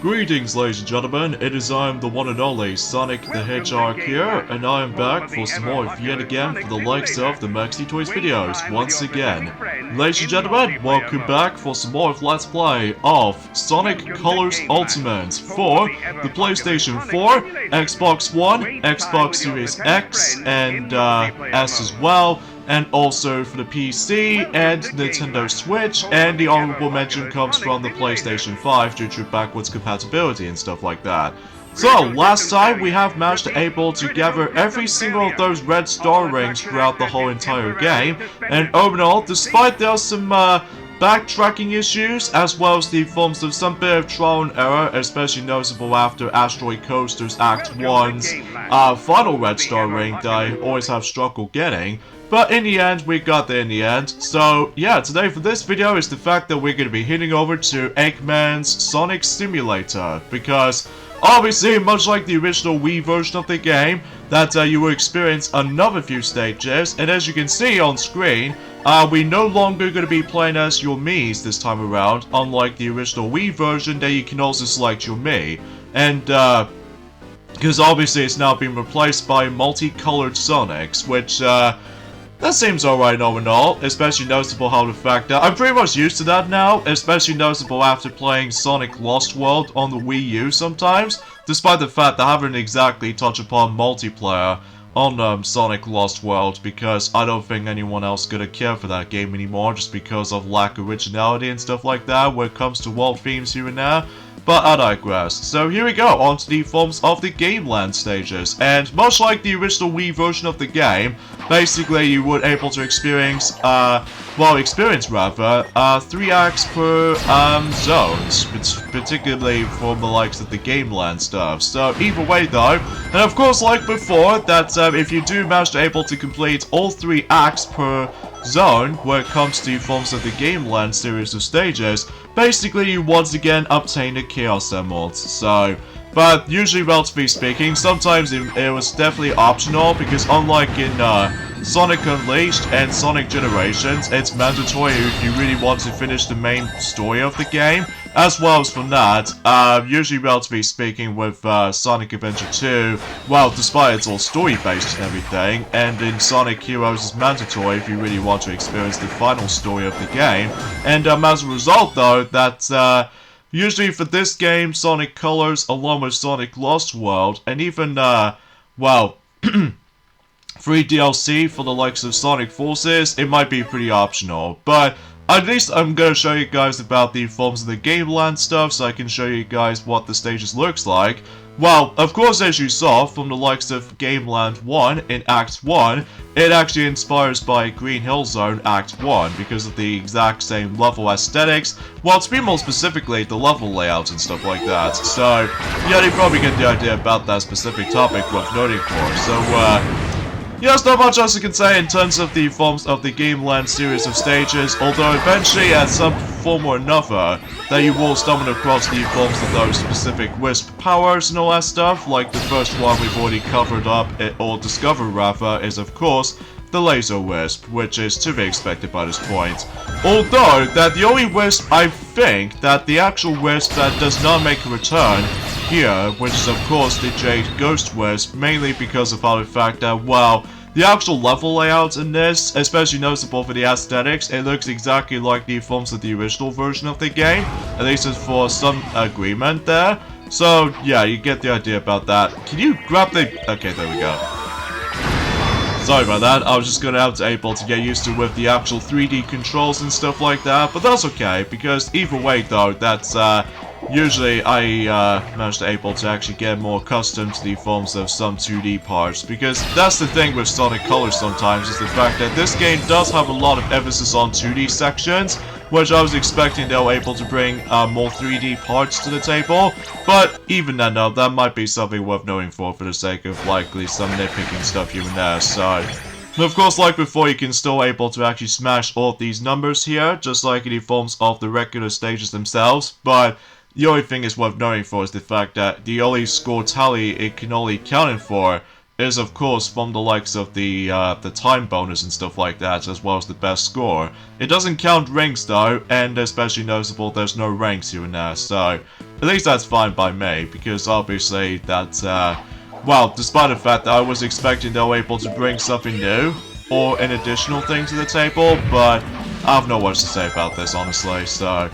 Greetings, ladies and gentlemen, it is I am the one and only Sonic the Hedgehog here, and I am back for some more yet again for the likes of the Maxi Toys videos, once again. Ladies and gentlemen, welcome back for some more of Let's Play of Sonic Colors Ultimate for the PlayStation 4, Xbox One, Xbox Series X, and S as well, and also for the PC and Nintendo Switch, and the honorable mention comes from the PlayStation 5 due to backwards compatibility and stuff like that. So, last time we have managed to able to gather every single of those red star rings throughout the whole entire game, and overall, despite there are some backtracking issues, as well as the forms of some bit of trial and error, especially noticeable after Asteroid Coaster's Act 1's final red star ring that I always have struggled getting. But in the end, we got there in the end. So yeah, today for this video is the fact that we're going to be heading over to Eggman's Sonic Simulator. Because obviously, much like the original Wii version of the game, that you will experience another few stages. And as you can see on screen, we're no longer going to be playing as your Miis this time around. Unlike the original Wii version, that you can also select your Mii. And because obviously it's now been replaced by multicolored Sonics, which that seems alright all in all, especially noticeable how the fact that I'm pretty much used to that now, especially noticeable after playing Sonic Lost World on the Wii U sometimes, despite the fact that I haven't exactly touched upon multiplayer on Sonic Lost World, because I don't think anyone else gonna care for that game anymore, just because of lack of originality and stuff like that when it comes to world themes here and there. But I digress. So here we go, on to the forms of the GAMELAND stages. And much like the original Wii version of the game, basically you would able to experience, 3 acts per zones, particularly for the likes of the GAMELAND stuff. So either way though, and of course like before, that if you do manage to able to complete all 3 acts per zone when it comes to forms of the GAMELAND series of stages, basically you once again obtain the Chaos Emeralds. So, but usually relatively speaking, sometimes it was definitely optional, because unlike in Sonic Unleashed and Sonic Generations, it's mandatory if you really want to finish the main story of the game. As well as from that, usually relatively speaking with Sonic Adventure 2, well, despite it's all story-based and everything, and in Sonic Heroes it's mandatory if you really want to experience the final story of the game. And as a result though, that usually for this game, Sonic Colors, along with Sonic Lost World, and even, free DLC for the likes of Sonic Forces, it might be pretty optional. But at least I'm going to show you guys about the forms of the GAMELAND stuff, so I can show you guys what the stages looks like. Well, of course, as you saw from the likes of GAMELAND 1 in Act 1, it actually inspires by Green Hill Zone Act 1 because of the exact same level aesthetics, well, to be more specifically, the level layouts and stuff like that. So, yeah, you probably get the idea about that specific topic worth noting for. So, yeah, there's not much else I can say in terms of the forms of the GAMELAND series of stages, although eventually at some form or another, that you will stumble across the forms of those specific Wisp powers and all that stuff. Like the first one we've already covered up, or discovered rather, is of course the Laser Wisp, which is to be expected by this point. Although, that the only Wisp I think, that the actual Wisp that does not make a return here, which is of course the Jade Ghost Wisp, mainly because of the fact that, well, the actual level layout in this, especially noticeable for the aesthetics, it looks exactly like the forms of the original version of the game, at least for some agreement there. So yeah, you get the idea about that. Can you grab the... okay, there we go. Sorry about that, I was just gonna have to able to get used to with the actual 3D controls and stuff like that, but that's okay, because either way though, that's usually I managed to able to actually get more accustomed to the forms of some 2D parts, because that's the thing with Sonic Colors sometimes, is the fact that this game does have a lot of emphasis on 2D sections, which I was expecting they were able to bring more 3D parts to the table, but even then though, that might be something worth knowing for the sake of likely some nitpicking stuff here and there. So, of course, like before, you can still able to actually smash all of these numbers here, just like in the forms of the regular stages themselves, but the only thing is worth knowing for is the fact that the only score tally it can only count for is of course from the likes of the time bonus and stuff like that, as well as the best score. It doesn't count ranks though, and especially noticeable there's no ranks here and there, so at least that's fine by me, because obviously that, well, despite the fact that I was expecting they were able to bring something new, or an additional thing to the table, but I have no words to say about this, honestly, so...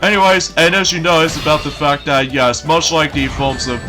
Anyways, and as you know, it's about the fact that, yes, much like the forms of,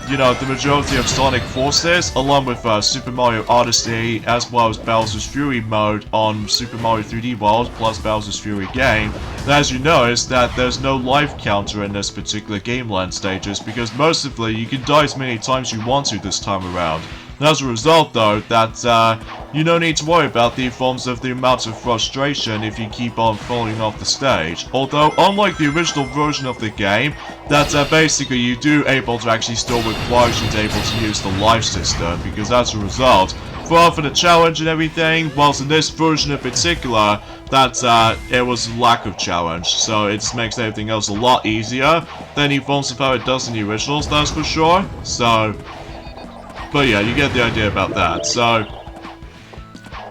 you know, the majority of Sonic Forces, along with Super Mario Odyssey, as well as Bowser's Fury mode on Super Mario 3D World, plus Bowser's Fury game, as you notice that there's no life counter in this particular GameLand stages, because mercifully, you can die as many times you want to this time around. And as a result, though, that you don't need to worry about the forms of the amounts of frustration if you keep on falling off the stage. Although, unlike the original version of the game, that basically you do able to actually still requires you to able to use the life system, because as a result, for the challenge and everything, whilst in this version in particular, that it was lack of challenge, so it just makes everything else a lot easier than the forms of how it does in the originals, that's for sure. So... but yeah, you get the idea about that, so...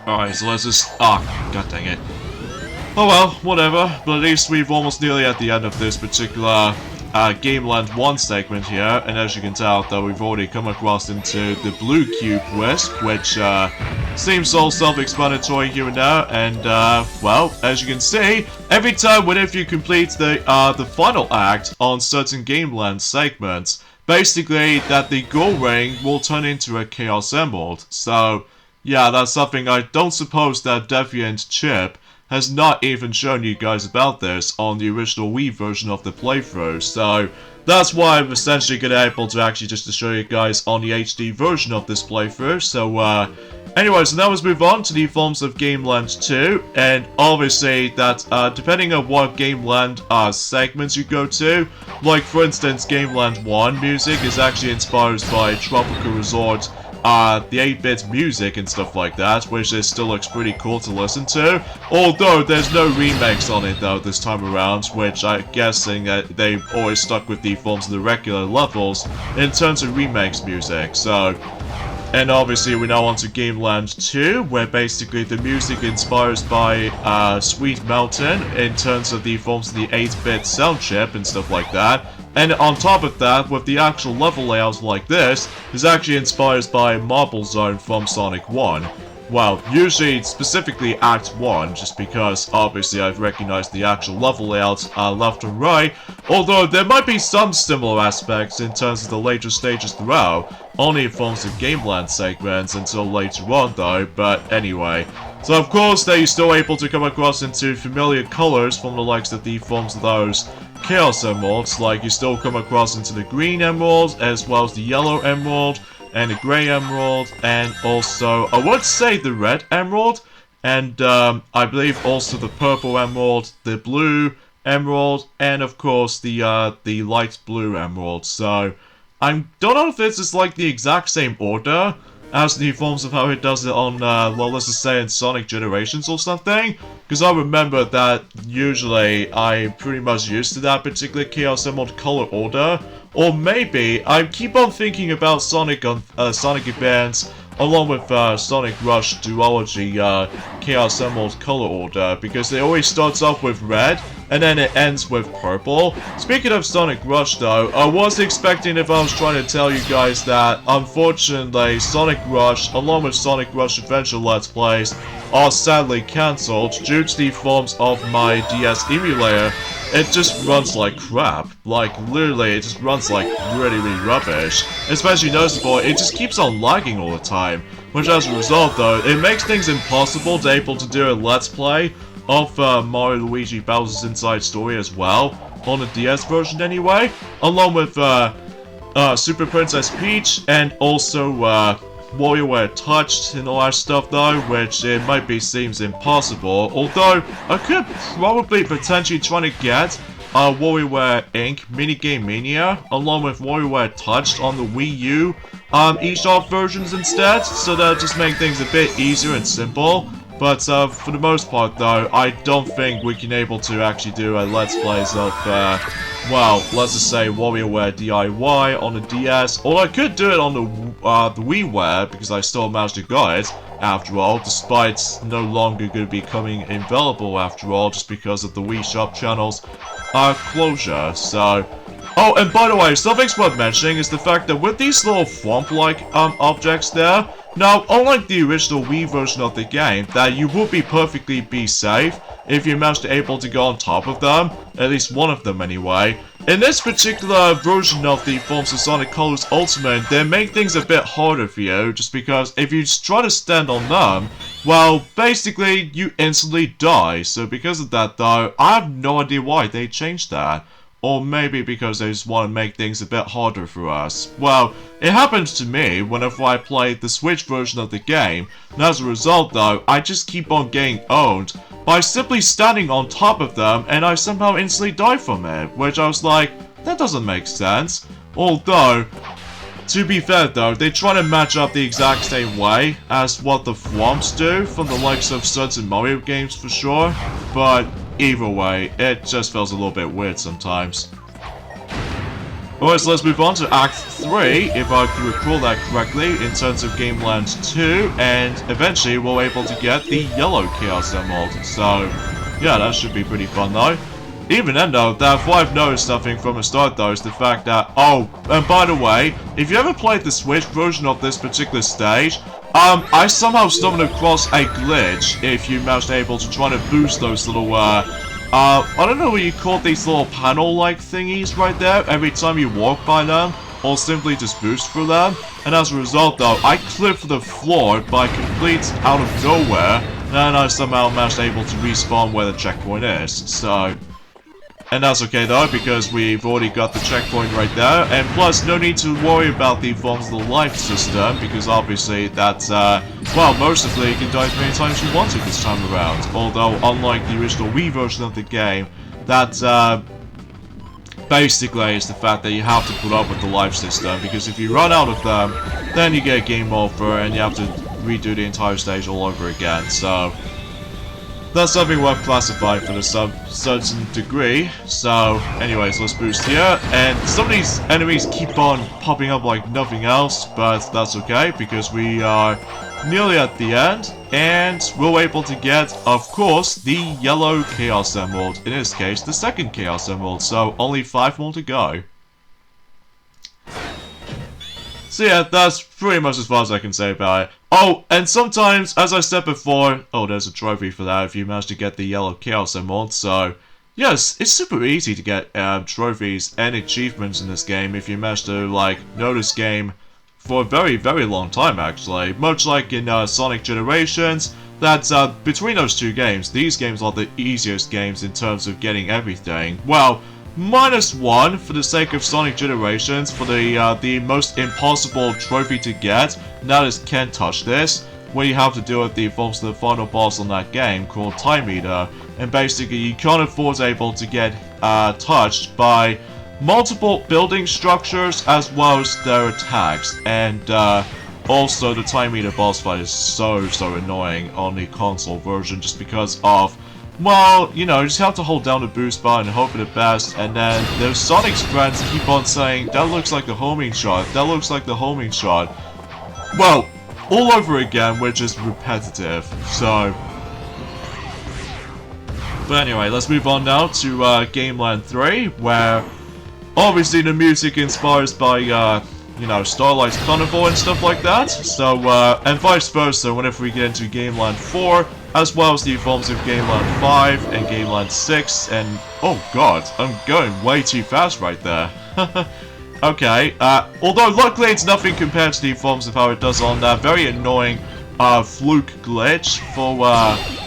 alright, so let's just... ah, god dang it. Oh well, whatever, but at least we've almost nearly at the end of this particular GameLand 1 segment here, and as you can tell, though, we've already come across into the Blue Cube Wisp, which seems all self-explanatory here and now, and well, as you can see, every time whenever you complete the final act on certain GameLand segments, basically, that the gold ring will turn into a Chaos Emerald. So, yeah, that's something I don't suppose that Deviant Chip has not even shown you guys about this on the original Wii version of the playthrough. So, that's why I'm essentially going to be able to actually just to show you guys on the HD version of this playthrough. So, anyways, so now let's move on to the forms of GameLand 2, and obviously that, depending on what GameLand segments you go to, like for instance, GameLand 1 music is actually inspired by Tropical Resort, the 8-bit music and stuff like that, which still looks pretty cool to listen to, although there's no remakes on it though this time around, which I'm guessing that they've always stuck with the forms of the regular levels in terms of remakes music, so... and obviously we're now on to GameLand 2, where basically the music inspires by Sweet Mountain in terms of the forms of the 8-bit sound chip and stuff like that. And on top of that, with the actual level layouts like this, is actually inspired by Marble Zone from Sonic 1. Well, usually specifically Act 1, just because obviously I've recognized the actual level layouts left and right, although there might be some similar aspects in terms of the later stages throughout, only in forms of GameLand segments until later on though, but anyway. So of course they're still able to come across into familiar colors from the likes of the forms of those Chaos Emeralds, like you still come across into the Green Emerald, as well as the Yellow Emerald, and the Grey Emerald, and also, I would say the Red Emerald, and I believe also the Purple Emerald, the Blue Emerald, and of course the Light Blue Emerald. So, I don't know if this is like the exact same order as the forms of how it does it on, well, let's just say in Sonic Generations or something, because I remember that usually I'm pretty much used to that particular Chaos Emerald color order, or maybe I keep on thinking about Sonic Advance along with Sonic Rush Duology Chaos Emerald color order, because it always starts off with red and then it ends with purple. Speaking of Sonic Rush though, I was expecting if I was trying to tell you guys that unfortunately Sonic Rush along with Sonic Rush Adventure Let's Plays are sadly cancelled due to the forms of my DS emulator. It just runs like crap. Like, literally, it just runs like really rubbish. Especially noticeable, it just keeps on lagging all the time. Which as a result though, it makes things impossible to able to do a Let's Play of Mario Luigi Bowser's Inside Story as well, on the DS version anyway, along with Super Princess Peach, and also WarioWare Touched and all that stuff though, which it might be seems impossible, although I could probably potentially try to get WarioWare Inc. Minigame Mania, along with WarioWare Touched on the Wii U eShop versions instead, so that'll just make things a bit easier and simple. But for the most part though, I don't think we can able to actually do a Let's Plays of, well, let's just say WarioWare DIY on the DS, or I could do it on the WiiWare, because I still managed to get it, after all, despite no longer going to be coming available after all, just because of the Wii Shop channels closure. So, oh, and by the way, something's worth mentioning is the fact that with these little swamp-like objects there, now, unlike the original Wii version of the game, that you would be perfectly safe if you managed to able to go on top of them, at least one of them anyway. In this particular version of the Forms of Sonic Colors Ultimate, they make things a bit harder for you, just because if you try to stand on them, well, basically, you instantly die. So because of that though, I have no idea why they changed that. Or maybe because they just want to make things a bit harder for us. Well, it happens to me whenever I play the Switch version of the game, and as a result though, I just keep on getting owned by simply standing on top of them, and I somehow instantly die from it, which I was like, that doesn't make sense. Although, to be fair though, they try to match up the exact same way as what the Thwomps do from the likes of certain Mario games for sure, but either way, it just feels a little bit weird sometimes. Alright, so let's move on to Act 3, if I can recall that correctly, in terms of GAMELAND 2, and eventually we're able to get the yellow Chaos Emerald. So, yeah, that should be pretty fun though. Even then though, what I've noticed something from the start though is the fact that, oh, and by the way, if you ever played the Switch version of this particular stage, I somehow stumbled across a glitch if you managed able to try to boost those little, I don't know what you call these little panel-like thingies right there every time you walk by them, or simply just boost through them, and as a result though, I clipped the floor by complete out of nowhere, and I somehow managed able to respawn where the checkpoint is, so... And that's okay though, because we've already got the checkpoint right there, and plus no need to worry about the Forms of the Life system, because obviously that's, well, mostly you can die as many times as you want to this time around. Although, unlike the original Wii version of the game, that, basically is the fact that you have to put up with the life system, because if you run out of them, then you get game over and you have to redo the entire stage all over again, so... That's something worth classifying for the certain degree. So, anyways, let's boost here. And some of these enemies keep on popping up like nothing else, but that's okay because we are nearly at the end. And we're able to get, of course, the yellow Chaos Emerald. In this case, the second Chaos Emerald. So, only 5 more to go. So yeah, that's pretty much as far as I can say about it. Oh, and sometimes, as I said before, oh, there's a trophy for that if you manage to get the yellow Chaos Emerald, so... Yes, it's super easy to get trophies and achievements in this game if you manage to, like, know this game for a very, very long time, actually. Much like in Sonic Generations, that's, between those two games, these games are the easiest games in terms of getting everything. Well... -1 for the sake of Sonic Generations for the most impossible trophy to get, and that is Can't Touch This, where you have to deal with the Forms of the final boss on that game called Time Eater, and basically you can't afford able to get touched by multiple building structures as well as their attacks, and also the Time Eater boss fight is so annoying on the console version just because of... Well, you know, you just have to hold down the boost button and hope for the best, and then there's Sonic's friends keep on saying, that looks like the homing shot, that looks like the homing shot. Well, all over again, which is repetitive, so... But anyway, let's move on now to GAMELAND 3, where obviously the music inspires by, you know, Starlight's Carnival and stuff like that, so, and vice versa whenever we get into GAMELAND 4, as well as the forms of GAMELAND 5 and GAMELAND 6, and oh god, I'm going way too fast right there. Okay, although luckily it's nothing compared to the forms of how it does on that very annoying fluke glitch for,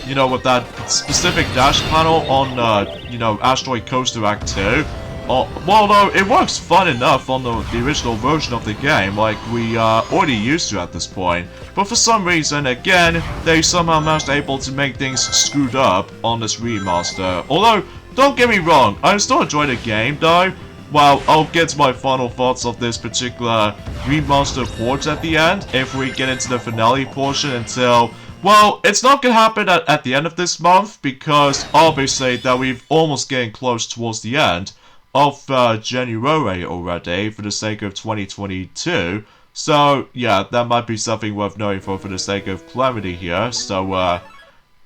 you know, with that specific dash panel on, you know, Asteroid Coaster Act 2. Well, though, it works fun enough on the original version of the game, like we already used to at this point. But for some reason, again, they somehow managed able to make things screwed up on this remaster. Although, don't get me wrong, I still enjoy the game, though. Well, I'll get to my final thoughts of this particular remaster port at the end, if we get into the finale portion until... Well, it's not gonna happen at the end of this month, because obviously that we've almost getting close towards the end of January already for the sake of 2022, so yeah, that might be something worth knowing for the sake of clarity here, so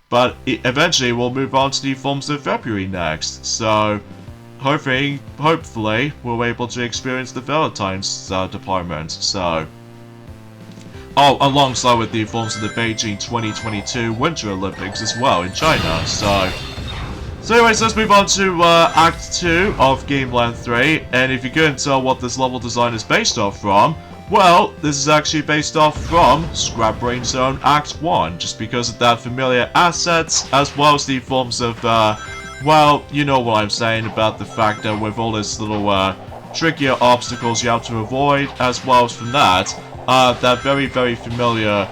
but eventually we'll move on to the forms of February next, so hopefully, we're able to experience the Valentine's department. So, oh, alongside with the forms of the Beijing 2022 Winter Olympics as well in China. So anyways, let's move on to Act 2 of GameLand 3, and if you couldn't tell what this level design is based off from, well, this is actually based off from Scrap Brain Zone Act 1, just because of that familiar assets, as well as the forms of, well, you know what I'm saying about the fact that with all this little, trickier obstacles you have to avoid, as well as from that, that very, very familiar,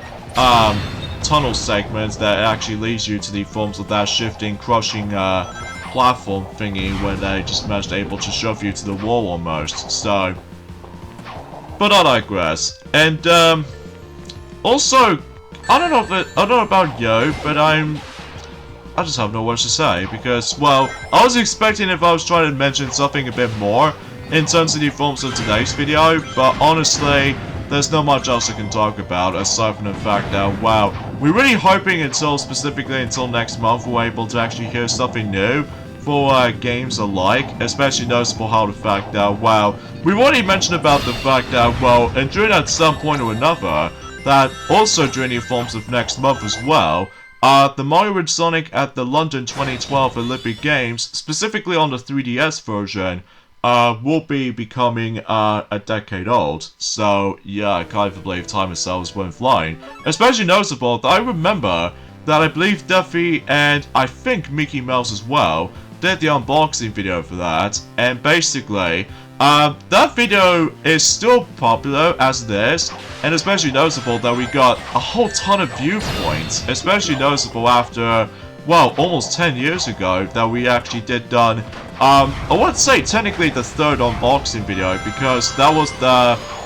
tunnel segments that actually leads you to the forms of that shifting, crushing platform thingy when they just managed able to shove you to the wall almost. So, but I digress. And also, I don't know about you, but I just have no words to say because, well, I was expecting if I was trying to mention something a bit more in terms of the forms of today's video, but honestly, there's not much else I can talk about aside from the fact that, wow, we're really hoping specifically until next month we're able to actually hear something new for games alike, especially noticeable how the fact that, wow, we've already mentioned about the fact that, well, and during at some point or another, that also during the forms of next month as well, the Mario and Sonic at the London 2012 Olympic Games, specifically on the 3DS version, will be becoming a decade old. So yeah, I can't even believe time itself went flying. Especially noticeable that I remember that I believe Duffy and I think Mickey Mouse as well did the unboxing video for that, and basically that video is still popular as it is, and especially noticeable that we got a whole ton of viewpoints, especially noticeable after, well, almost 10 years ago that we actually did done, I wouldn't say technically the third unboxing video, because that was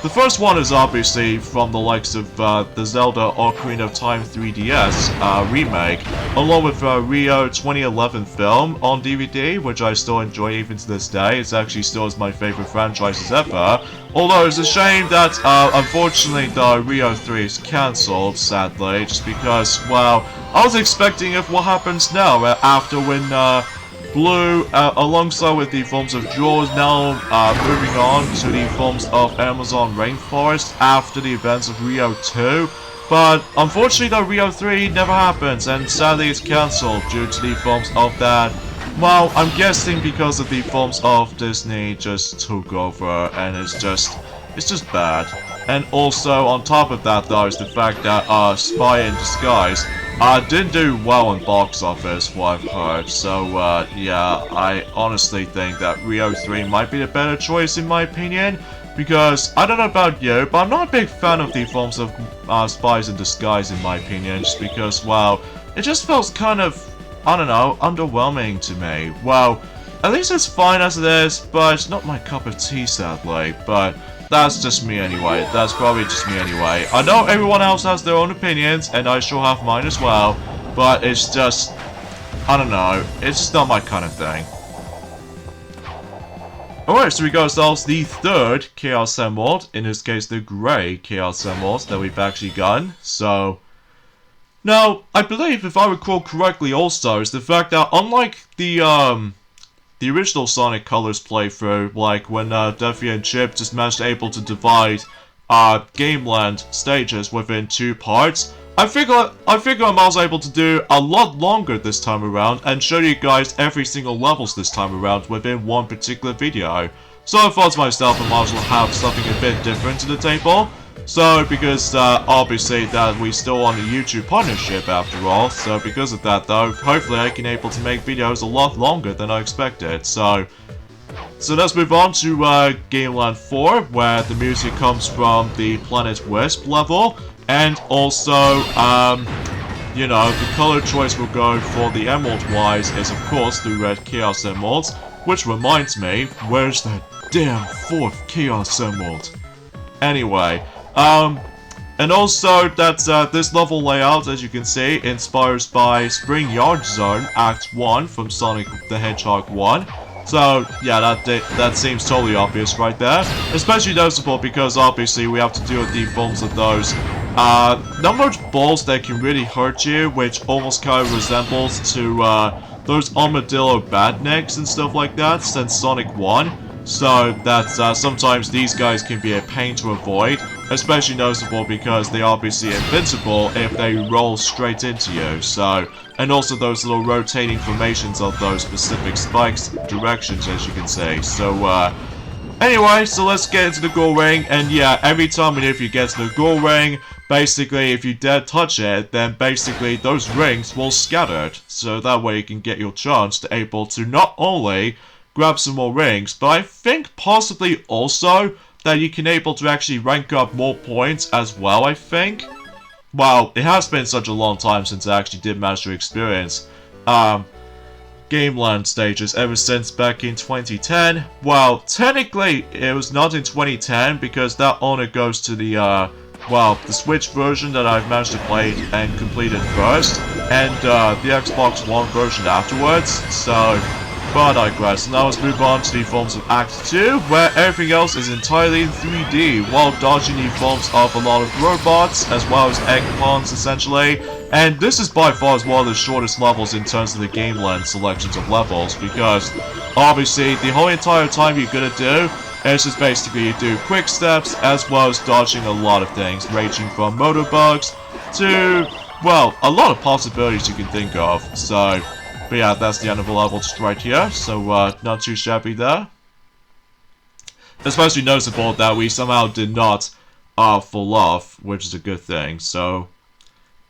the first one is obviously from the likes of the Zelda Ocarina of Time 3DS remake, along with Rio 2011 film on DVD, which I still enjoy even to this day. It's actually still is my favorite franchises ever. Although it's a shame that unfortunately the Rio 3 is cancelled, sadly, just because, well, I was expecting if what happens now after when Blue, alongside with the forms of Jaws, now moving on to the forms of Amazon Rainforest after the events of Rio 2. But unfortunately, the Rio 3 never happens, and sadly it's cancelled due to the forms of that. Well, I'm guessing because of the forms of Disney just took over, and it's just bad. And also, on top of that, though, is the fact that Spy in Disguise didn't do well in box office, what I've heard. So, yeah, I honestly think that Rio 3 might be the better choice in my opinion. Because, I don't know about you, but I'm not a big fan of the forms of Spies in Disguise in my opinion. Just because, well, it just feels kind of, I don't know, underwhelming to me. Well, at least it's fine as it is, but it's not my cup of tea, sadly. But that's just me anyway. That's probably just me anyway. I know everyone else has their own opinions, and I sure have mine as well. But it's just, I don't know. It's just not my kind of thing. Alright, so we got ourselves the third Chaos Emerald. In this case, the grey Chaos Emerald that we've actually gotten. So, now, I believe, if I recall correctly also, is the fact that unlike the original Sonic Colors playthrough, like when Duffy and Chip just managed able to divide GameLand stages within 2 parts, I figure I was able to do a lot longer this time around and show you guys every single levels this time around within one particular video. So I thought to myself I might as well have something a bit different to the table. So, because obviously that we still on a YouTube partnership after all, so because of that though, hopefully I can able to make videos a lot longer than I expected. So let's move on to GameLand 4, where the music comes from the Planet Wisp level, and also, you know, the color choice we'll go for the Emerald-wise is of course the red Chaos Emeralds, which reminds me, where's that damn 4th Chaos Emerald? Anyway, and also that's this level layout, as you can see, inspires by Spring Yard Zone Act 1 from Sonic the Hedgehog 1. So yeah, that seems totally obvious right there. Especially noticeable because obviously we have to deal with the forms of those numbered balls that can really hurt you, which almost kind of resembles to those armadillo badniks and stuff like that since Sonic 1. So that sometimes these guys can be a pain to avoid, especially noticeable because they are obviously invincible if they roll straight into you. So, and also those little rotating formations of those specific spikes directions, as you can say. So, anyway, so let's get into the gold ring, and yeah, every time and if you get to the gold ring, basically if you dare touch it, then basically those rings will scatter. So that way you can get your chance to able to not only grab some more rings, but I think possibly also that you can able to actually rank up more points as well, I think. Well, it has been such a long time since I actually did manage to experience GAMELAND stages ever since back in 2010. Well, technically it was not in 2010 because that honor goes to the well, the Switch version that I've managed to play and completed first, and the Xbox One version afterwards, so but I digress. Now let's move on to the forms of Act 2, where everything else is entirely in 3D, while dodging the forms of a lot of robots, as well as egg pawns, essentially. And this is by far one of the shortest levels in terms of the GAMELAND selections of levels, because obviously the whole entire time you're gonna do is just basically you do quick steps, as well as dodging a lot of things, ranging from motor bugs to, well, a lot of possibilities you can think of, so. But yeah, that's the end of the level just right here, so not too shabby there. Especially noticeable that we somehow did not fall off, which is a good thing, so.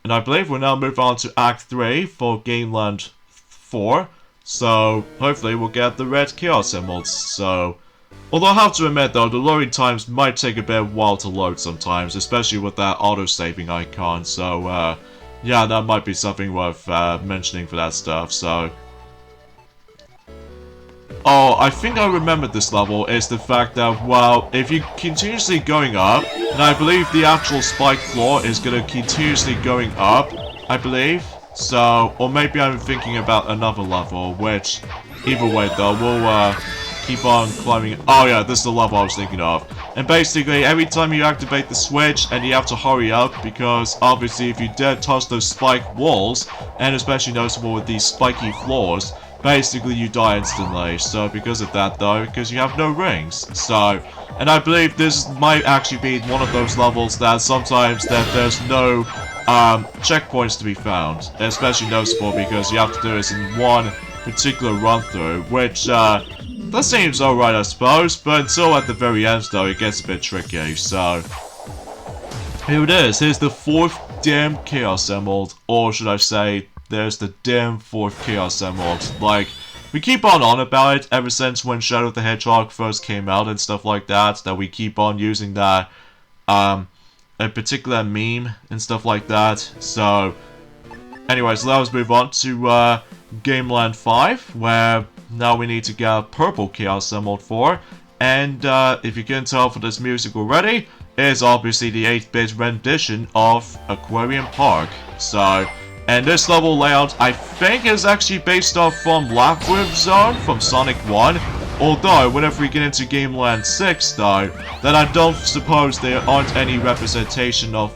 And I believe we'll now move on to Act 3 for GAMELAND 4, so hopefully we'll get the red chaos emeralds, so. Although I have to admit though, the loading times might take a bit of a while to load sometimes, especially with that auto-saving icon, so yeah, that might be something worth mentioning for that stuff, so. Oh, I think I remembered this level is the fact that, well, if you're continuously going up, and I believe the actual spike floor is going to continuously going up, I believe. So, or maybe I'm thinking about another level, which, either way though, we'll keep on climbing. Oh yeah, this is the level I was thinking of. And basically, every time you activate the switch, and you have to hurry up, because obviously if you dare touch those spike walls, and especially noticeable with these spiky floors, basically you die instantly. So because of that though, because you have no rings. So, and I believe this might actually be one of those levels that sometimes that there's no checkpoints to be found. Especially noticeable because you have to do this in one particular run through, which that seems alright, I suppose, but until at the very end, though, it gets a bit tricky, so. Here it is, here's the 4th damn Chaos Emerald, or should I say, there's the damn 4th Chaos Emerald. Like, we keep on about it ever since when Shadow the Hedgehog first came out and stuff like that we keep on using that, a particular meme and stuff like that, so. Anyway, so let's move on to, GAMELAND 5, where now we need to get a purple Chaos Emerald for, and if you can tell from this music already, is obviously the 8-bit rendition of Aquarium Park. So, and this level layout I think is actually based off from Labyrinth Zone from Sonic 1, although whenever we get into GAMELAND 6 though, then I don't suppose there aren't any representation of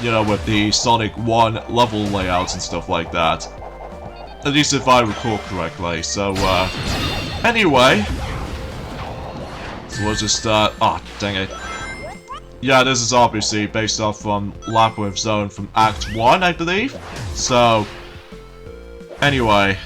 you know, with the Sonic 1 level layouts and stuff like that. At least if I recall correctly, so, anyway. So we'll just, oh, dang it. Yeah, this is obviously based off from Labyrinth Zone from Act 1, I believe. So, anyway.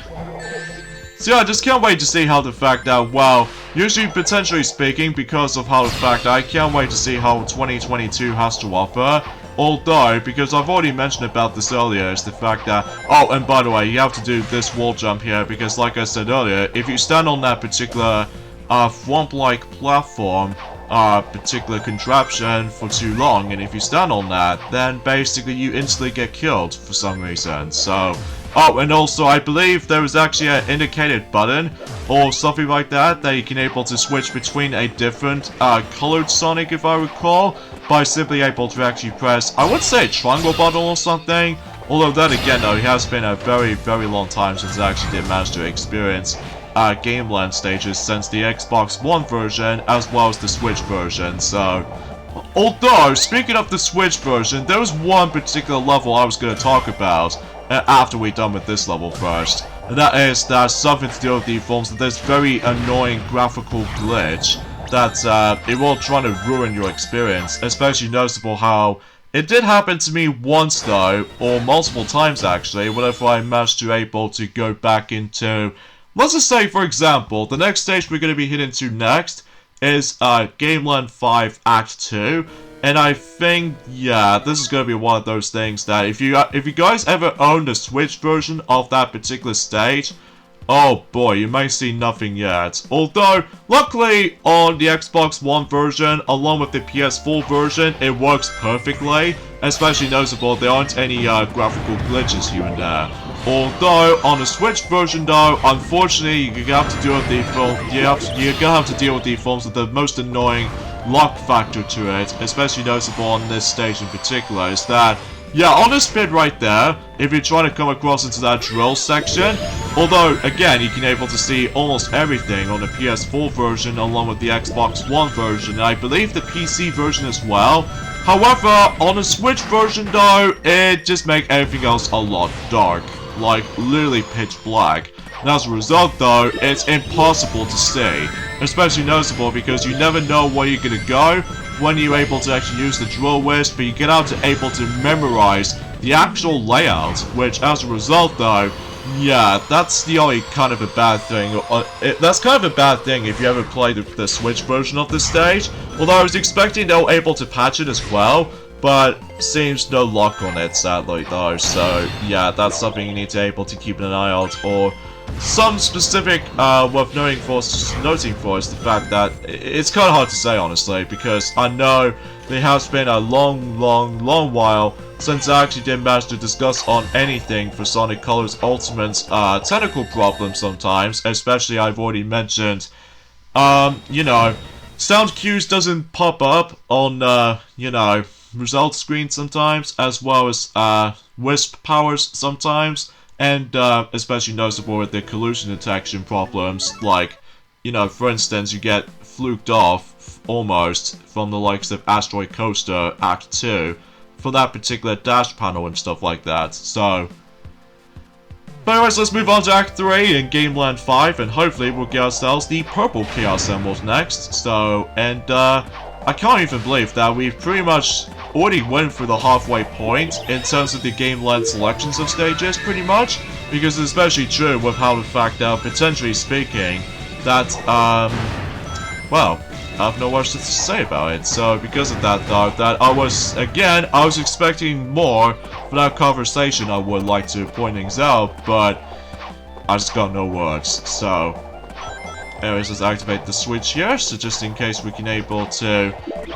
So yeah, I just can't wait to see how the fact that, well, usually potentially speaking, because of how the fact that I can't wait to see how 2022 has to offer. Although, because I've already mentioned about this earlier, is the fact that, oh, and by the way, you have to do this wall jump here, because like I said earlier, if you stand on that particular, flump-like platform, particular contraption for too long, and if you stand on that, then basically you instantly get killed for some reason, so. Oh, and also I believe there is actually an indicated button, or something like that, that you can able to switch between a different, colored Sonic, if I recall, by simply able to actually press, I would say a triangle button or something, although that again though, it has been a very, very long time since I actually did manage to experience, GAMELAND stages since the Xbox One version, as well as the Switch version, so. Although, speaking of the Switch version, there was one particular level I was going to talk about, after we're done with this level first. And that is that something to do with the forms of this very annoying graphical glitch that it will try to ruin your experience. Especially noticeable how it did happen to me once though, or multiple times actually, whenever I managed to able to go back into, let's just say for example, the next stage we're going to be heading to next is GAMELAND 5 Act 2. And I think, yeah, this is going to be one of those things that if you guys ever own the Switch version of that particular stage, oh boy, you may see nothing yet. Although, luckily, on the Xbox One version, along with the PS4 version, it works perfectly. Especially noticeable, there aren't any graphical glitches here and there. Although, on the Switch version though, unfortunately, you're gonna have to deal with the forms of the most annoying lock factor to it, especially noticeable on this stage in particular, is that, yeah, on this bit right there, if you're trying to come across into that drill section, although, again, you can able to see almost everything on the PS4 version along with the Xbox One version, and I believe the PC version as well. However, on the Switch version though, it just makes everything else a lot dark, like literally pitch black. And as a result though, it's impossible to see. Especially noticeable because you never know where you're gonna go when you're able to actually use the drill wisp, but you get out to able to memorize the actual layout, which as a result though, yeah, that's the only kind of a bad thing. That's kind of a bad thing if you ever played the Switch version of this stage. Although I was expecting they were able to patch it as well, but seems no luck on it sadly though, so yeah, that's something you need to able to keep an eye out. Or some specific worth noting for is the fact that it's kind of hard to say honestly, because I know there has been a long while since I actually did manage to discuss on anything for Sonic Colors Ultimate's technical problems sometimes, especially I've already mentioned, you know, sound cues doesn't pop up on, you know, result screen sometimes, as well as wisp powers sometimes. And especially noticeable with the collision detection problems, like, you know, for instance, you get fluked off, almost, from the likes of Asteroid Coaster Act 2, for that particular dash panel and stuff like that, so... But anyways, let's move on to Act 3 in GAMELAND 5, and hopefully we'll get ourselves the purple Chaos Emerald next, so, and I can't even believe that we've pretty much already went through the halfway point in terms of the GAMELAND selections of stages, pretty much, because it's especially true with how the fact that, potentially speaking, that, well, I have no words to say about it. So because of that though, that I was expecting more for that conversation. I would like to point things out, but I just got no words, so... Anyways, let's activate the switch here, so just in case we can able to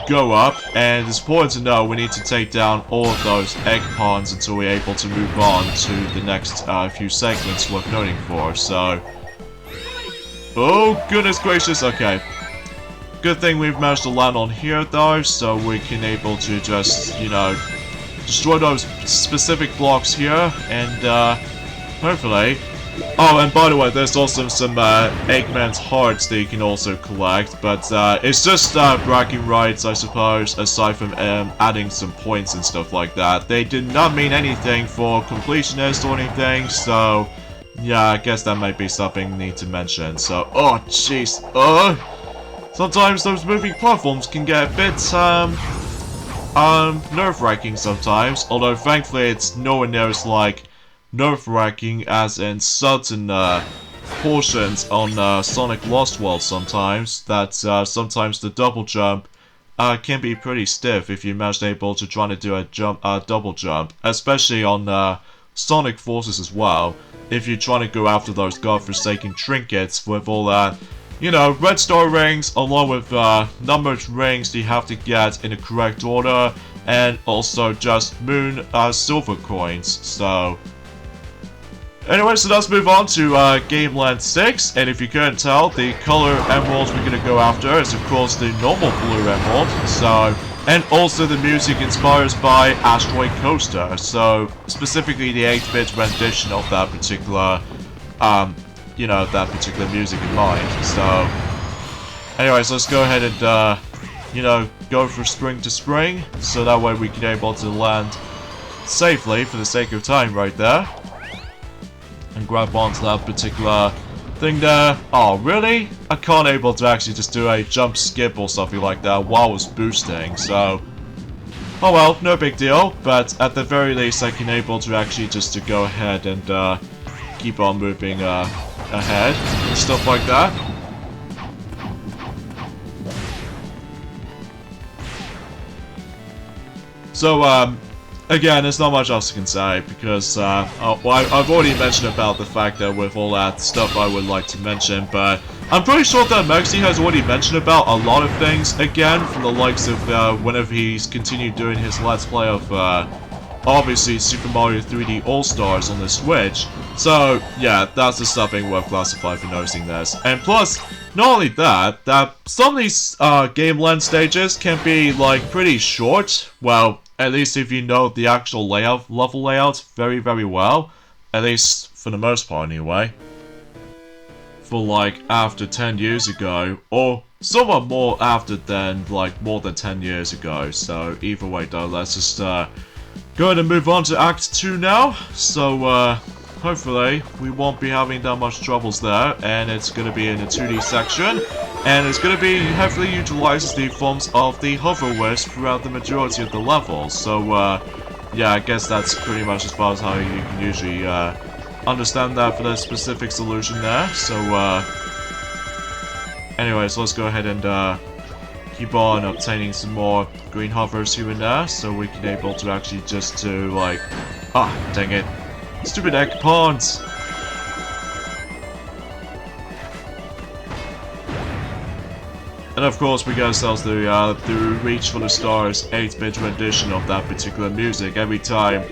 go up, and it's important to know we need to take down all of those egg ponds until we're able to move on to the next few segments worth noting for, so... Oh, goodness gracious, okay. Good thing we've managed to land on here though, so we can able to just, you know, destroy those specific blocks here, and hopefully... Oh, and by the way, there's also some Eggman's hearts that you can also collect, but it's just bragging rights, I suppose, aside from adding some points and stuff like that. They did not mean anything for completionists or anything, so yeah, I guess that might be something you need to mention. So, oh jeez, sometimes those moving platforms can get a bit nerve-wracking sometimes, although thankfully it's nowhere near as like nerve-wracking as in certain portions on Sonic Lost World sometimes, that sometimes the double jump can be pretty stiff if you manage able to try to do a double jump, especially on Sonic Forces as well, if you're trying to go after those godforsaken trinkets with all that, you know, red star rings along with numbered rings that you have to get in the correct order, and also just moon silver coins, so... Anyway, so let's move on to GAMELAND 6, and if you couldn't tell, the color emeralds we're gonna go after is of course the normal blue emerald, so... And also the music inspired by Asteroid Coaster, so specifically the 8-bit rendition of that particular, you know, that particular music in mind, so... Anyways, let's go ahead and, you know, go for spring to spring, so that way we can able to land safely for the sake of time right there. and grab onto that particular thing there. Oh, really? I can't able to actually just do a jump skip or something like that while I was boosting, so... Oh well, no big deal, but at the very least I can able to actually just to go ahead and keep on moving ahead and stuff like that. So, again, there's not much else I can say, because I've already mentioned about the fact that with all that stuff I would like to mention, but I'm pretty sure that Maxi has already mentioned about a lot of things, again, from the likes of whenever he's continued doing his Let's Play of, obviously, Super Mario 3D All-Stars on the Switch. So, yeah, that's just something worth classifying for noticing this. And plus, not only that, that some of these GAMELAND stages can be, like, pretty short. Well, at least if you know the actual layout, level layout very, very well. At least for the most part, anyway. For, like, after 10 years ago, or somewhat more after than, like, more than 10 years ago. So, either way, though, let's just, go ahead and move on to Act 2 now. So, hopefully, we won't be having that much troubles there, and it's going to be in the 2D section, and it's going to be heavily utilizes the forms of the hover wisp throughout the majority of the levels. So, yeah, I guess that's pretty much as far as how you can usually, understand that for the specific solution there. So, anyways, let's go ahead and, keep on obtaining some more green hovers here and there, so we can able to actually just to, like... Ah, dang it. Stupid egg pawns! And of course, we get ourselves the Reach for the Stars 8-bit rendition of that particular music every time.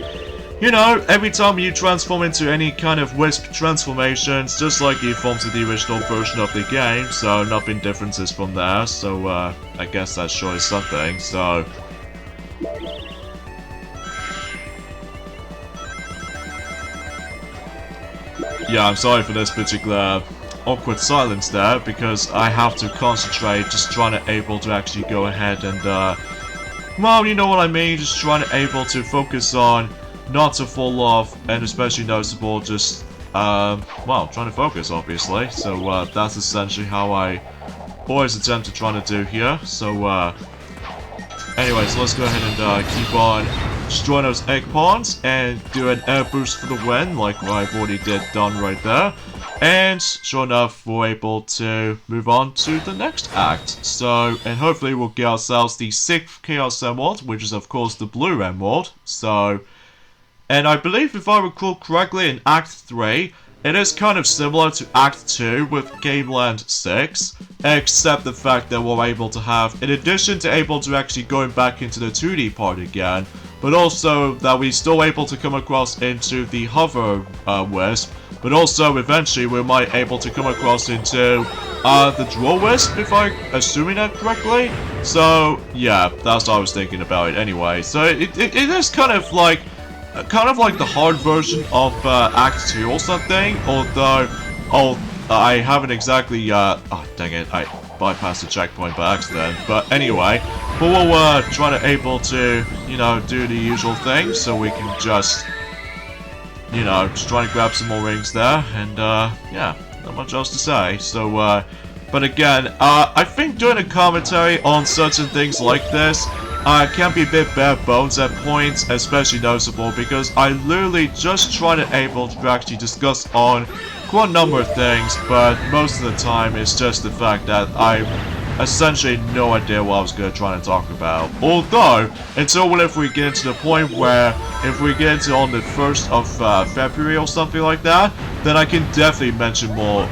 You know, every time you transform into any kind of wisp transformations, just like you formed to the original version of the game, so nothing differences from there, so I guess that sure is something, so... Yeah, I'm sorry for this particular awkward silence there, because I have to concentrate just trying to able to actually go ahead and, well, you know what I mean, just trying to able to focus on not to fall off, and especially noticeable just, well, trying to focus, obviously. So, that's essentially how I always attempt to try to do here. So, anyways, let's go ahead and, keep on destroying those egg pawns, and do an air boost for the win, like what I've already done right there. And, sure enough, we're able to move on to the next act. So, and hopefully we'll get ourselves the 6th Chaos Emerald, which is, of course, the Blue Emerald. So... And I believe, if I recall correctly, in Act 3, it is kind of similar to Act 2 with GAMELAND 6, except the fact that we're able to have, in addition to able to actually going back into the 2D part again, but also that we're still able to come across into the hover wisp, but also eventually we might able to come across into the draw wisp, if I'm assuming that correctly. So, yeah, that's what I was thinking about it anyway. So it is kind of like the hard version of Act 2 or something, although, I haven't exactly, oh, dang it, I bypassed the checkpoint by accident, but anyway, but we'll, try to able to, you know, do the usual thing, so we can just, you know, just try to grab some more rings there, and, yeah, not much else to say, so, but again, I think doing a commentary on certain things like this, can be a bit bare bones at points, especially noticeable because I literally just try to able to actually discuss on quite a number of things, but most of the time it's just the fact that I essentially no idea what I was going to try to talk about. Although, until whenever we get into the point where, if we get into on the 1st of February or something like that, then I can definitely mention more,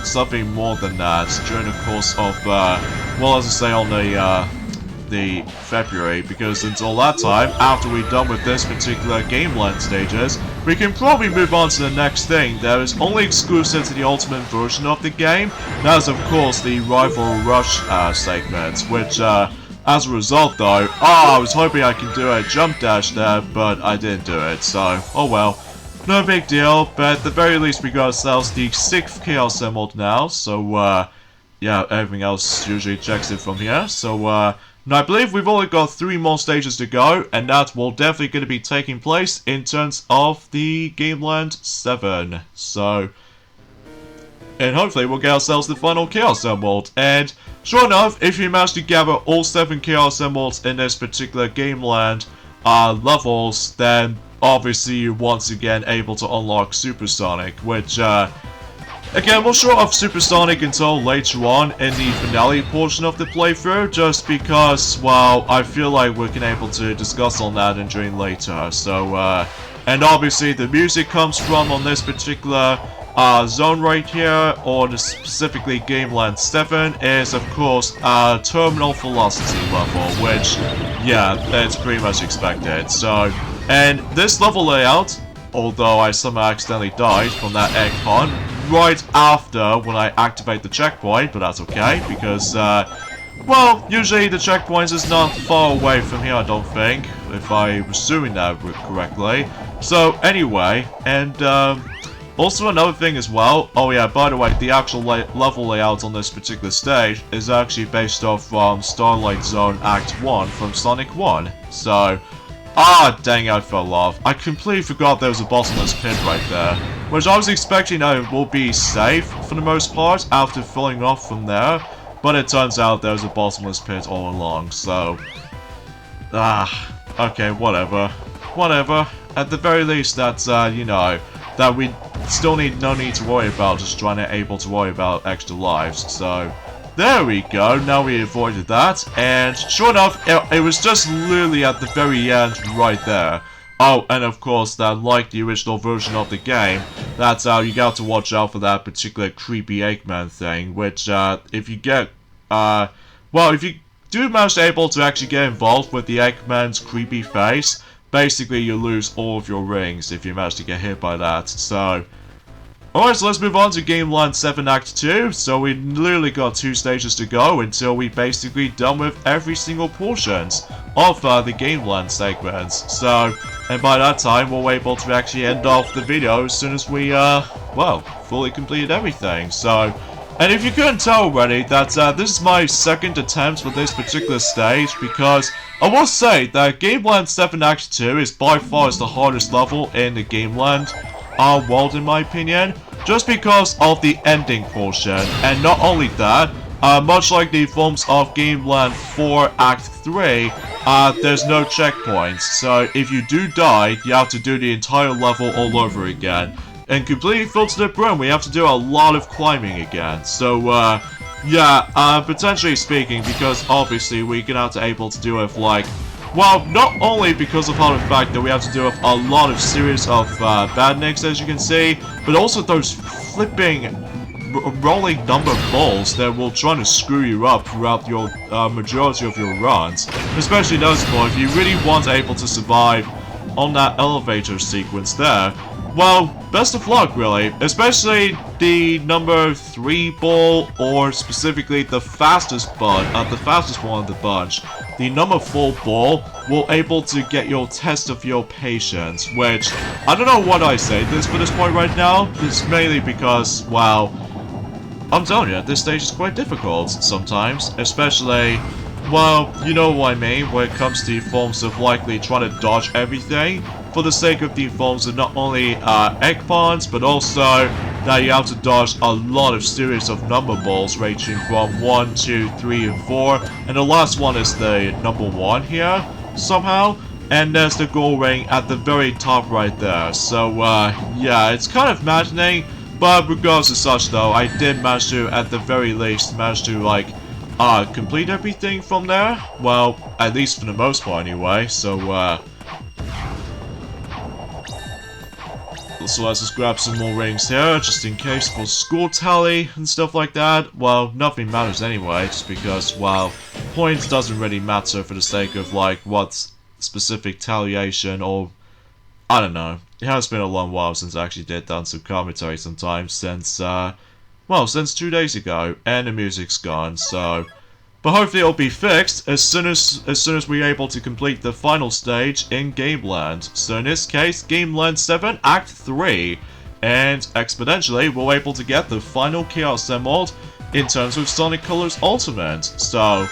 something more than that during the course of, well, as I say, on the February, because until that time, after we're done with this particular GAMELAND stages, we can probably move on to the next thing that is only exclusive to the Ultimate version of the game. That is, of course, the Rival Rush segment, which, as a result, though, I was hoping I could do a jump dash there, but I didn't do it, so, oh well. No big deal, but at the very least we got ourselves the 6th Chaos Emerald now, so, yeah, everything else usually checks it from here. So, now I believe we've only got 3 more stages to go, and that will definitely going to be taking place in terms of the GAMELAND 7. So, and hopefully we'll get ourselves the final Chaos Emerald. And sure enough, if you manage to gather all 7 Chaos Emeralds in this particular GAMELAND levels, then obviously you're once again able to unlock Supersonic, which, again, we'll show off Supersonic until later on in the finale portion of the playthrough, just because, well, I feel like we're able to discuss on that and during later. So, and obviously the music comes from on this particular zone right here, or specifically GAMELAND 7, is of course Terminal Velocity level, which, yeah, that's pretty much expected. So, and this level layout, although I somehow accidentally died from that egg pond right after when I activate the checkpoint, but that's okay, because, well, usually the checkpoint is not far away from here, I don't think, if I was doing that correctly. So, anyway, and, also another thing as well, oh yeah, by the way, the actual level layout on this particular stage is actually based off from Starlight Zone Act 1 from Sonic 1. So, dang, I fell off. I completely forgot there was a bottomless pit right there, which I was expecting it will be safe for the most part after falling off from there, but it turns out there was a bottomless pit all along, so... okay, whatever. Whatever. At the very least, that's, you know, that we still no need to worry about just able to worry about extra lives, so... There we go, now we avoided that, and sure enough, it was just literally at the very end right there. Oh, and of course, that like the original version of the game, that's how you got to watch out for that particular creepy Eggman thing, which, if you get, well, if you do manage to actually get involved with the Eggman's creepy face, basically you lose all of your rings if you manage to get hit by that, so... Alright, so let's move on to GAMELAND 7 Act 2. So we literally got 2 stages to go until we basically done with every single portions of the GAMELAND segments. So, and by that time we'll be able to actually end off the video as soon as we, well, fully completed everything. So, and if you couldn't tell already, that this is my second attempt with this particular stage, because I will say that GAMELAND 7 Act 2 is by far the hardest level in the GAMELAND world, in my opinion, just because of the ending portion. And not only that, much like the forms of GAMELAND 4 Act 3, there's no checkpoints, so if you do die, you have to do the entire level all over again. And completely filled to the brim, we have to do a lot of climbing again. So, yeah, potentially speaking, because obviously we're gonna have to able to do it like... Well, not only because of the fact that we have to do a lot of series of badniks, as you can see, but also those flipping rolling number balls that will try to screw you up throughout your majority of your runs. Especially noticeable if you really want able to survive on that elevator sequence there. Well, best of luck, really. Especially the number 3 ball, or specifically the fastest one of the bunch. The number 4 ball will able to get your test of your patience, which, I don't know what I say this for this point right now. It's mainly because, well, I'm telling you, this stage is quite difficult sometimes, especially, well, you know what I mean, when it comes to the forms of likely trying to dodge everything, for the sake of the forms of not only egg ponds, but also that you have to dodge a lot of series of number balls ranging from 1, 2, 3, and 4, and the last one is the number 1 here, somehow, and there's the goal ring at the very top right there. So, yeah, it's kind of maddening, but regardless of such though, I did manage to, at the very least, like, complete everything from there. Well, at least for the most part anyway, so, so let's just grab some more rings here, just in case for score tally and stuff like that. Well, nothing matters anyway, just because, well, points doesn't really matter for the sake of, like, what's specific talliation, or, I don't know. It has been a long while since I actually done some commentary sometimes, since, well, since 2 days ago, and the music's gone, so... But hopefully it'll be fixed as soon as we're able to complete the final stage in GAMELAND. So in this case, GAMELAND 7 Act 3. And exponentially, we're able to get the final Chaos Emerald in terms of Sonic Colors Ultimate. So,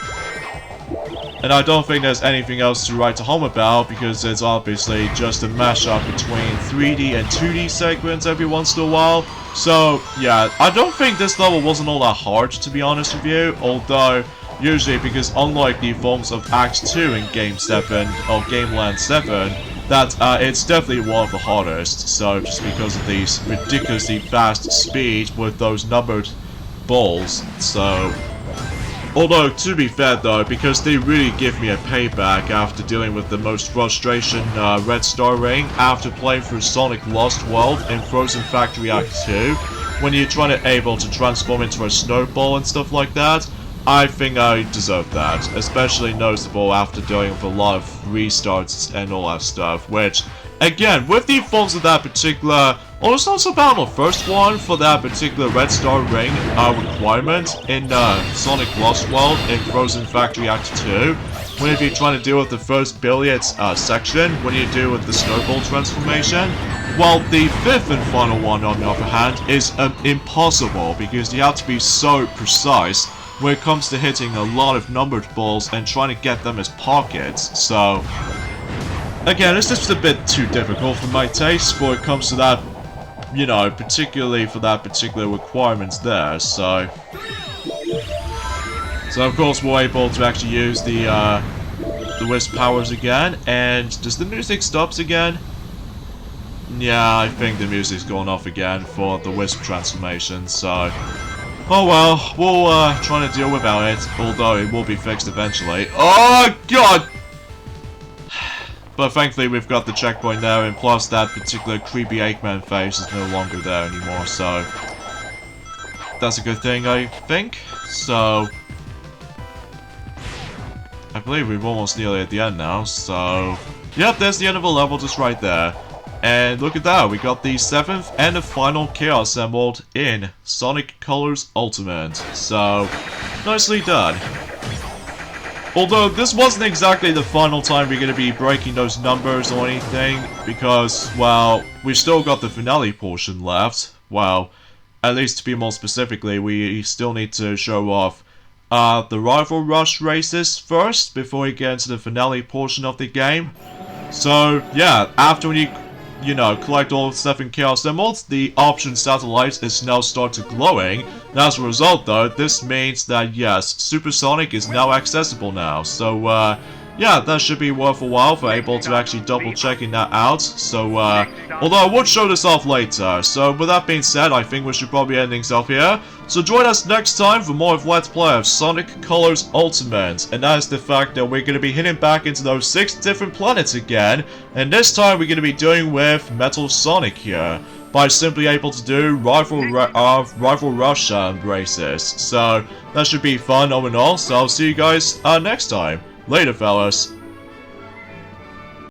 and I don't think there's anything else to write home about, because it's obviously just a mashup between 3D and 2D segments every once in a while. So, yeah, I don't think this level wasn't all that hard, to be honest with you, although, usually because unlike the forms of Act 2 in Game 7, or GameLand 7, that it's definitely one of the hardest, so just because of these ridiculously fast speed with those numbered balls, so... Although, to be fair though, because they really give me a payback after dealing with the most frustration Red Star Ring after playing through Sonic Lost World in Frozen Factory Act 2, when you're trying to able to transform into a snowball and stuff like that, I think I deserve that, especially noticeable after dealing with a lot of restarts and all that stuff, which, again, with the forms of that particular... Oh, it's not so bad on the first one for that particular Red Star Ring requirement in Sonic Lost World in Frozen Factory Act 2. Whenever you're trying to deal with the first billiards section, when you deal with the snowball transformation. While the fifth and final one, on the other hand, is impossible because you have to be so precise when it comes to hitting a lot of numbered balls and trying to get them as pockets. So, again, it's just a bit too difficult for my taste when it comes to that. You know, particularly for that particular requirements there, so... So of course we're able to actually use the Wisp powers again, and does the music stops again? Yeah, I think the music's going off again for the Wisp transformation, so... Oh well, we'll try to deal without it, although it will be fixed eventually. Oh god! But thankfully we've got the checkpoint there, and plus that particular creepy Eggman face is no longer there anymore, so... That's a good thing, I think. So... I believe we're almost nearly at the end now, so... Yep, there's the end of the level just right there. And look at that, we got the 7th and the final Chaos Emerald in Sonic Colors Ultimate. So, nicely done. Although, this wasn't exactly the final time we're going to be breaking those numbers or anything, because, well, we've still got the finale portion left. Well, at least to be more specifically, we still need to show off the Rival Rush races first, before we get into the finale portion of the game. So, yeah, after we you know, collect all 7 Chaos Emeralds, the option satellite is now started glowing. And as a result, though, this means that, yes, Supersonic is now accessible now. So, yeah, that should be worth a while for able to actually double checking that out. So, although I would show this off later. So, with that being said, I think we should probably end things off here. So join us next time for more of Let's Play of Sonic Colors Ultimate. And that is the fact that we're going to be hitting back into those 6 different planets again. And this time we're going to be doing with Metal Sonic here, by simply able to do Rival Rush races. So that should be fun all in all. So I'll see you guys next time. Later, fellas.